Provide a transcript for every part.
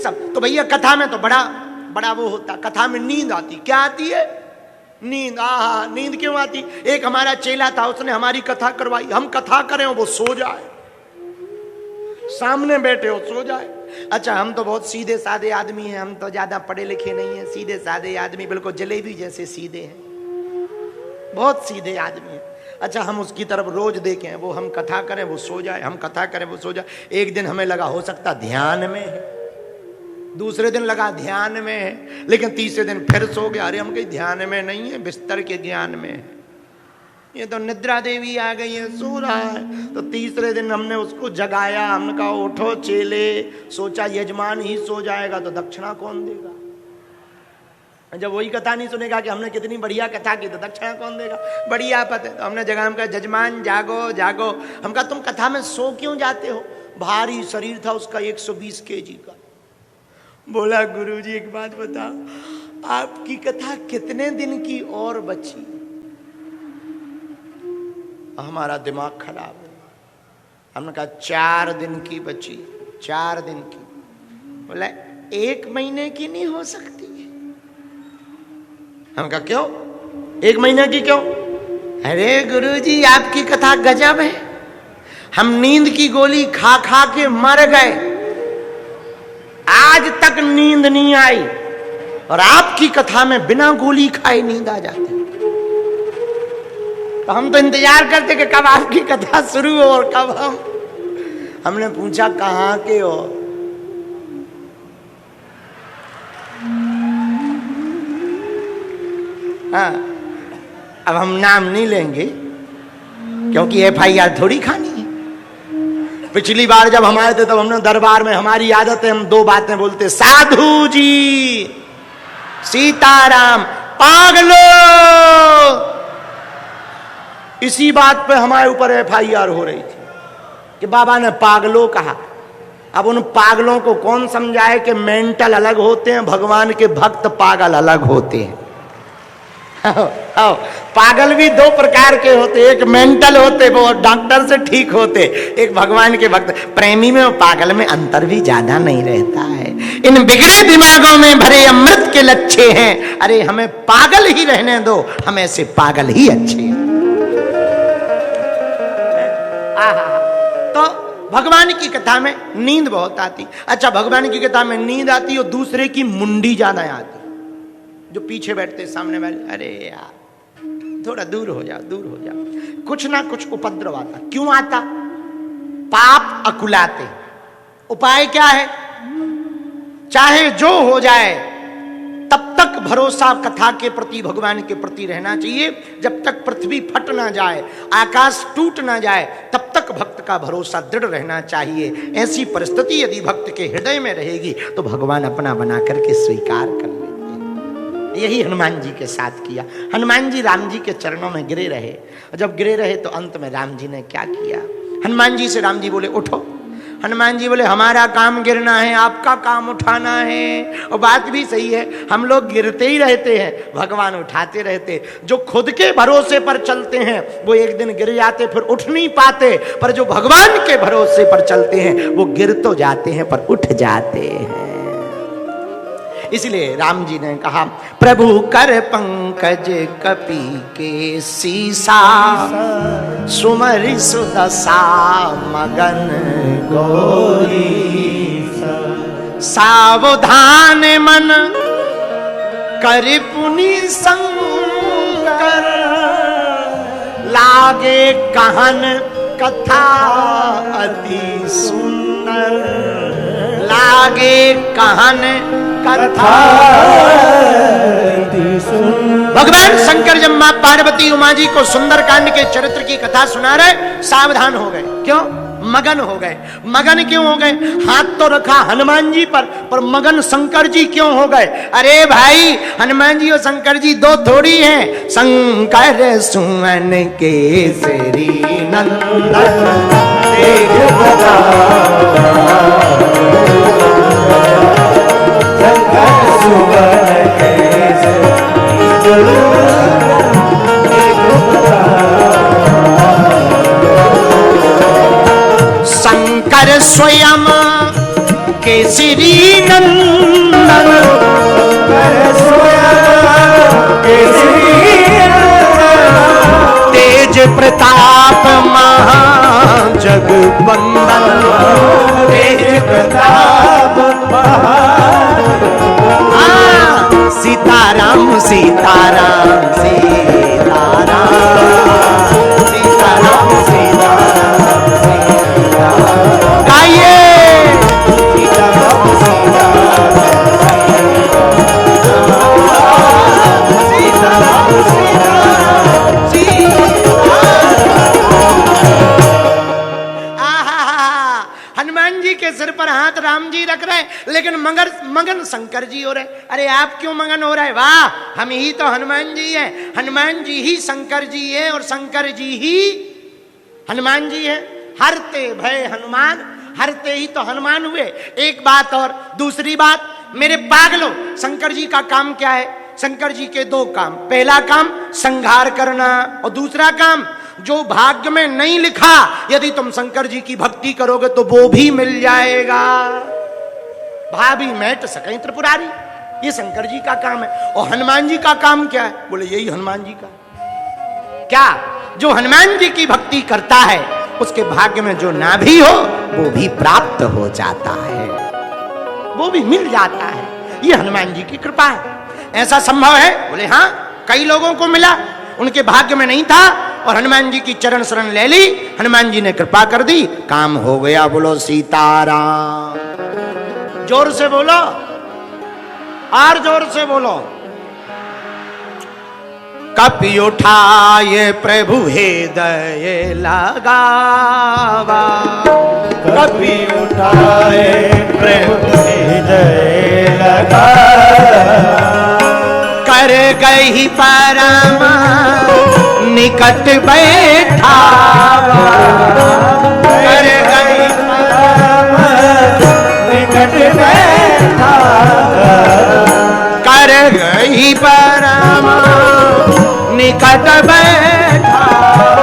सब। तो भैया कथा में तो बड़ा बड़ा वो होता, कथा में नींद आती। क्या आती है? नींद। आहा, नींद क्यों आती? एक हमारा चेला था, उसने हमारी कथा करवाई। हम कथा करें वो सो जाए, सामने बैठे हो सो जाए। अच्छा, हम तो बहुत सीधे साधे आदमी हैं, हम तो ज्यादा पढ़े लिखे नहीं हैं, सीधे साधे आदमी, बिल्कुल जलेबी जैसे सीधे हैं, बहुत सीधे आदमी हैं। अच्छा, हम उसकी तरफ रोज देखें, वो हम कथा करें वो सो जाए, हम कथा करें वो सो जाए। एक दिन हमें लगा हो सकता ध्यान में है, दूसरे दिन लगा ध्यान में है, लेकिन तीसरे दिन फिर सो गया। अरे हम कहीं ध्यान में नहीं है, बिस्तर के ज्ञान में है, ये तो निद्रा देवी आ गई है, सो रहा है। तो तीसरे दिन हमने उसको जगाया, हमने कहा उठो चेले। सोचा यजमान ही सो जाएगा तो दक्षिणा कौन देगा? जब वही कथा नहीं सुनेगा कि हमने कितनी बढ़िया कथा की, तो दक्षिणा कौन देगा? बड़ी आफत है। तो हमने जगह, हम कहा जजमान जागो जागो। हम कहा तुम कथा में सो क्यों जाते हो? भारी शरीर था उसका, 120 kg का। बोला गुरुजी एक बात बताओ, आपकी कथा कितने दिन की और बची? हमारा दिमाग खराब है। हमने कहा 4 दिन की बची, 4 दिन की। बोला 1 महीने की नहीं हो सकती? हम कहा क्यों 1 महीने की क्यों? अरे गुरुजी आपकी कथा गजब है, हम नींद की गोली खा खा के मर गए, आज तक नींद नहीं आई, और आपकी कथा में बिना गोली खाए नींद आ जाती। तो हम तो इंतजार करते कि कब आपकी कथा शुरू हो और कब हमने पूछा कहां के हो? हाँ, अब हम नाम नहीं लेंगे क्योंकि FIR थोड़ी खानी है। पिछली बार जब हम आए थे तब हमने दरबार में, हमारी आदत है हम 2 बातें बोलते, साधु जी, सीताराम, पागलो। इसी बात पे हमारे ऊपर FIR हो रही थी कि बाबा ने पागलों कहा। अब उन पागलों को कौन समझाए कि मेंटल अलग होते हैं, भगवान के भक्त पागल अलग होते हैं। पागल भी 2 प्रकार के होते, एक मेंटल होते, वो डॉक्टर से ठीक होते, एक भगवान के भक्त। प्रेमी में और पागल में अंतर भी ज्यादा नहीं रहता है। इन बिगड़े दिमागों में भरे अमृत के लच्छे हैं, अरे हमें पागल ही रहने दो, हम ऐसे पागल ही अच्छे हैं। तो भगवान की कथा में नींद बहुत आती। अच्छा, भगवान की कथा में नींद आती और दूसरे की मुंडी ज्यादा आती। जो पीछे बैठते सामने वाले, अरे यार थोड़ा दूर हो जाओ, दूर हो जाओ। कुछ ना कुछ उपद्रव आता। क्यों आता? पाप अकुलाते। उपाय क्या है? चाहे जो हो जाए तब तक भरोसा कथा के प्रति, भगवान के प्रति रहना चाहिए। जब तक पृथ्वी फट ना जाए, आकाश टूट ना जाए, तब तक भक्त का भरोसा दृढ़ रहना चाहिए। ऐसी परिस्थिति यदि भक्त के हृदय में रहेगी तो भगवान अपना बना करके स्वीकार कर लेते हैं। यही हनुमान जी के साथ किया। हनुमान जी राम जी के चरणों में गिरे रहे, और जब गिरे रहे तो अंत में राम जी ने क्या किया? हनुमान जी से राम जी बोले उठो। हनुमान जी बोले हमारा काम गिरना है, आपका काम उठाना है। और बात भी सही है, हम लोग गिरते ही रहते हैं, भगवान उठाते रहते। जो खुद के भरोसे पर चलते हैं वो एक दिन गिर जाते, फिर उठ नहीं पाते, पर जो भगवान के भरोसे पर चलते हैं वो गिर तो जाते हैं पर उठ जाते हैं। इसलिए राम जी ने कहा, प्रभु कर पंकज कपि के सीसा, सुमरि सुदशा मगन गोरी। सावधान मन कर पुनि संकर, लागे कहन कथा अति सुंदर। लागे कहन कथा। भगवान शंकर जब मां पार्वती उमा जी को सुंदरकांड के चरित्र की कथा सुना रहे, सावधान हो गए। क्यों? मगन हो गए। मगन क्यों हो गए? हाथ तो रखा हनुमान जी पर मगन शंकर जी क्यों हो गए? अरे भाई, हनुमान जी और शंकर जी 2 थोड़ी हैं। शंकर सुमन केसरी नंदन तेज बड़ा। शंकर स्वयं केसरी नंदन प्रताप महा जगवंदन, तेज प्रताप महा, सीताराम सीताराम सीताराम, सीताराम सीताराम सीताराम, गाइए सीताराम सीताराम सीताराम सीताराम सीताराम। हनुमान जी के सिर पर हाथ राम जी रख रहे, लेकिन मगन शंकर जी हो रहे। अरे आप क्यों मगन हो रहे? वाह, हम ही तो हनुमान जी हैं। हनुमान जी ही शंकर जी है और शंकर जी ही हनुमान जी है। हरते भय हनुमान, हरते ही तो हनुमान हुए। एक बात और दूसरी बात, मेरे पागलों, शंकर जी का काम क्या है? शंकर जी के दो काम। पहला काम संहार करना, और दूसरा काम जो भाग्य में नहीं लिखा, यदि तुम शंकर जी की भक्ति करोगे तो वो भी मिल जाएगा। भाभी मैट सकें त्रिपुरारी, ये शंकर जी का काम है। और हनुमान जी का काम क्या है? बोले यही हनुमान जी का क्या, जो हनुमान जी की भक्ति करता है उसके भाग्य में जो ना भी हो वो भी प्राप्त हो जाता है, वो भी मिल जाता है। ये हनुमान जी की कृपा है। ऐसा संभव है? बोले हाँ, कई लोगों को मिला, उनके भाग्य में नहीं था और हनुमान जी की चरण शरण ले ली, हनुमान जी ने कृपा कर दी, काम हो गया। बोलो सीताराम। जोर से बोलो, और जोर से बोलो। कपि उठाए प्रभु हृदय लगावा, कपि उठाए प्रभु हृदय लगावा, कर गई परमा निकट बैठावा, कर गई परमा निकट बैठावा, कर गई परमा निकट बैठावा,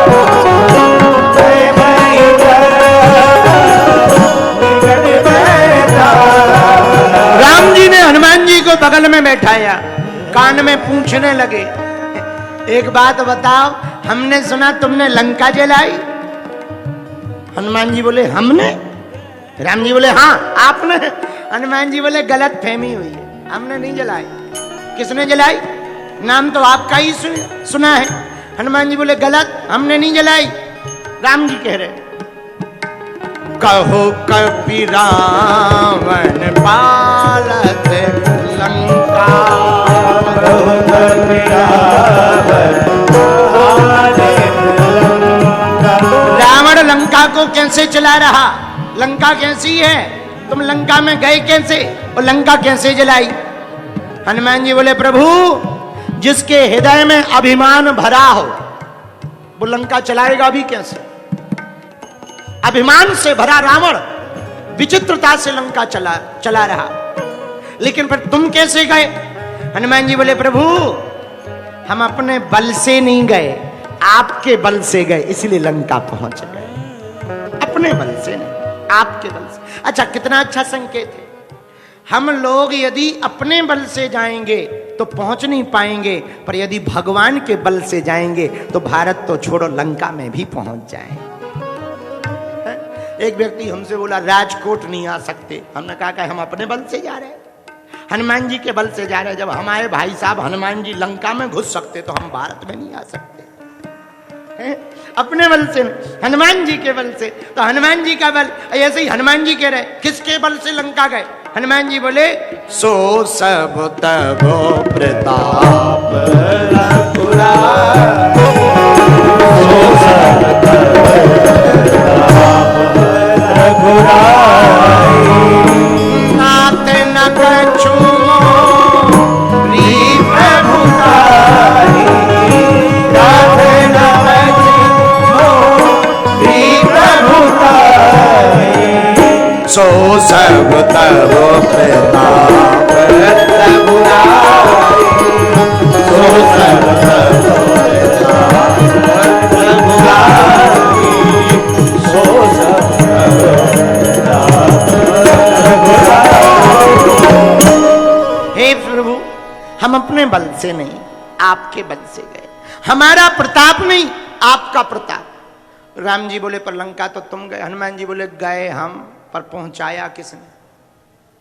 निकट बैठावा। राम जी ने हनुमान जी को बगल में बैठाया, कान में पूछने लगे, एक बात बताओ, हमने सुना तुमने लंका जलाई। हनुमान जी बोले हमने? राम जी बोले हाँ आपने। हनुमान जी बोले गलत फहमी हुई है, हमने नहीं जलाई। किसने जलाई? नाम तो आपका ही सुना है। हनुमान जी बोले गलत, हमने नहीं जलाई। राम जी कह रहे, कहो कपि रावण पालत लंका, कहो कपि रावण लंका को कैसे चला रहा? लंका कैसी है? तुम लंका में गए कैसे और लंका कैसे जलाई? हनुमान जी बोले प्रभु, जिसके हृदय में अभिमान भरा हो वो लंका चलाएगा भी कैसे? अभिमान से भरा रावण विचित्रता से लंका चला रहा, लेकिन फिर तुम कैसे गए? हनुमान जी बोले प्रभु, हम अपने बल से नहीं गए, आपके बल से गए, इसलिए लंका पहुंच गए। अपने बल से नहीं, आपके बल से। अच्छा, कितना अच्छा संकेत है। हम लोग यदि अपने बल से जाएंगे तो पहुंच नहीं पाएंगे, पर यदि भगवान के बल से जाएंगे तो भारत तो छोड़ो लंका में भी पहुंच जाएंगे। एक व्यक्ति हमसे बोला राजकोट नहीं आ सकते। हमने कहा कि हम अपने बल से जा रहे हैं, हनुमान जी के बल से जा रहे हैं। जब हमारे भाई साहब हनुमान जी लंका में घुस सकते तो हम भारत में नहीं आ सकते हैं? अपने बल से, हनुमान जी के बल से। तो हनुमान जी का बल, ऐसे ही हनुमान जी कह रहे किसके बल से लंका गए? हनुमान जी बोले सो सब तबो प्रताप रघुराई, सो सब तबो नाथ न कछु मोरी प्रभुताई, नाथ न कछु मोरी प्रभुताई, सो सब तबो प्रताप रघुराई, सो सब तबो प्रताप रघुराई, सो सब हे प्रभु, हम अपने बल से नहीं आपके बल से गए। हमारा प्रताप नहीं, आपका प्रताप। राम जी बोले पर लंका तो तुम गए। हनुमान जी बोले गए हम, पर पहुंचाया किसने।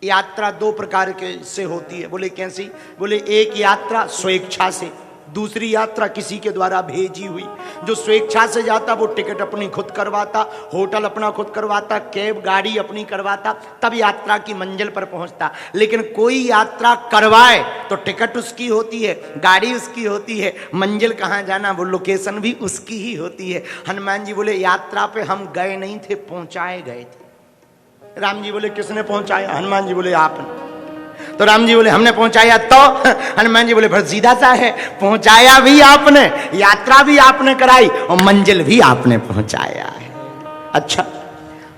यात्रा दो प्रकार के से होती है। बोले कैसी। बोले एक यात्रा स्वेच्छा से, दूसरी यात्रा किसी के द्वारा भेजी हुई। जो स्वेच्छा से जाता वो टिकट अपनी खुद करवाता, होटल अपना खुद करवाता, कैब गाड़ी अपनी करवाता, तब यात्रा की मंजिल पर पहुंचता। लेकिन कोई यात्रा करवाए तो टिकट उसकी होती है, गाड़ी उसकी होती है, मंजिल कहाँ जाना वो लोकेशन भी उसकी ही होती है। हनुमान जी बोले यात्रा पे हम गए नहीं थे, पहुंचाए गए थे। राम जी बोले किसने पहुंचाया। हनुमान जी बोले आपने। तो राम जी बोले हमने पहुंचाया तो। हनुमान जी बोले फिर सीधा सा है, पहुंचाया भी आपने, यात्रा भी आपने कराई और मंजिल भी आपने पहुंचाया है। अच्छा।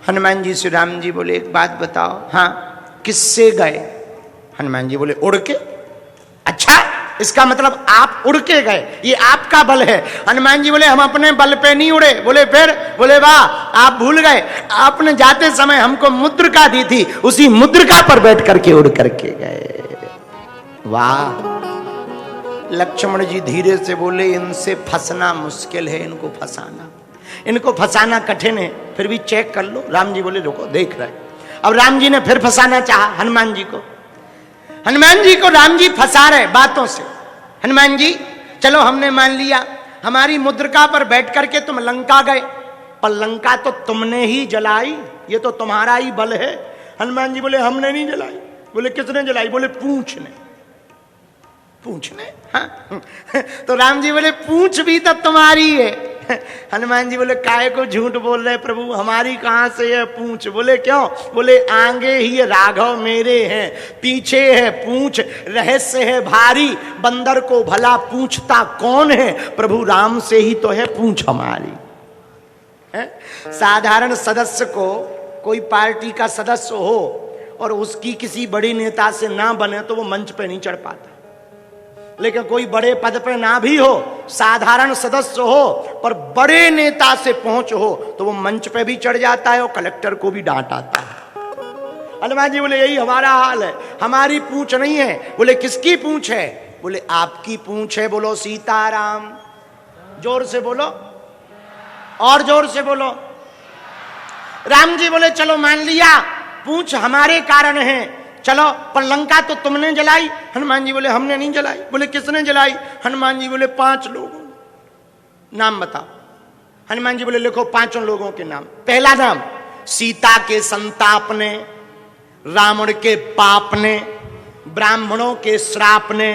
हनुमान जी से राम जी बोले एक बात बताओ, हाँ किससे गए। हनुमान जी बोले उड़ के। अच्छा, इसका मतलब आप उड़ के गए, ये आपका बल है। हनुमान जी बोले हम अपने बल पे नहीं उड़े। बोले फिर। बोले वाह, आप भूल गए, आपने जाते समय हमको मुद्रिका दी थी, उसी मुद्रिका पर बैठ करके उड़ करके गए। वाह। लक्ष्मण जी धीरे से बोले इनसे फंसना मुश्किल है, इनको फंसाना, इनको फंसाना कठिन है, फिर भी चेक कर लो। राम जी बोले रुको देख रहे। अब राम जी ने फिर फंसाना चाहा हनुमान जी को। हनुमान जी को राम जी फंसा रहे बातों से। हनुमान जी चलो हमने मान लिया हमारी मुद्रिका पर बैठ करके तुम लंका गए, पर लंका तो तुमने ही जलाई, ये तो तुम्हारा ही बल है। हनुमान जी बोले हमने नहीं जलाई। बोले किसने जलाई। बोले पूंछ ने। पूंछ ने। हाँ। तो राम जी बोले पूंछ भी तो तुम्हारी है। हनुमान जी बोले काहे को झूठ बोल रहे प्रभु, हमारी कहां से है पूंछ। बोले क्यों। बोले आगे ही राघव मेरे हैं, पीछे है पूंछ, रहस्य है भारी, बंदर को भला पूछता कौन है, प्रभु राम से ही तो है पूंछ हमारी है? साधारण सदस्य को, कोई पार्टी का सदस्य हो और उसकी किसी बड़ी नेता से ना बने तो वो मंच पे नहीं चढ़ पाता। लेकिन कोई बड़े पद पे ना भी हो, साधारण सदस्य हो पर बड़े नेता से पहुंच हो तो वो मंच पे भी चढ़ जाता है और कलेक्टर को भी डांट आता है। हनुमान जी बोले यही हमारा हाल है, हमारी पूंछ नहीं है। बोले किसकी पूंछ है। बोले आपकी पूंछ है। बोलो सीताराम। जोर से बोलो, और जोर से बोलो। राम जी बोले चलो मान लिया पूंछ हमारे कारण है, चलो पर लंका तो तुमने जलाई। हनुमान जी बोले हमने नहीं जलाई। बोले किसने जलाई। हनुमान जी बोले 5 लोगों। नाम बताओ। हनुमान जी बोले लिखो 5 लोगों के नाम। पहला नाम सीता के संताप ने, रावण के पाप ने, ब्राह्मणों के श्राप ने,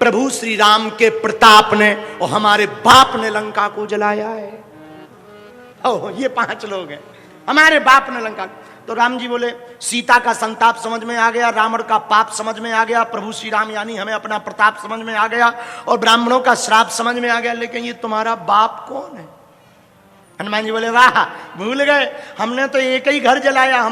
प्रभु श्री राम के प्रताप ने और हमारे बाप ने लंका को जलाया है। ओह ये 5 लोग हैं, हमारे बाप ने लंका। तो राम जी बोले सीता का संताप समझ में आ गया, रावण का पाप समझ में आ गया, प्रभु श्री राम यानी हमें अपना प्रताप समझ में आ गया और ब्राह्मणों का श्राप समझ में आ गया, लेकिन ये तुम्हारा बाप कौन है। हनुमान जी बोले वाह भूल गए, हमने तो एक ही घर जलाया।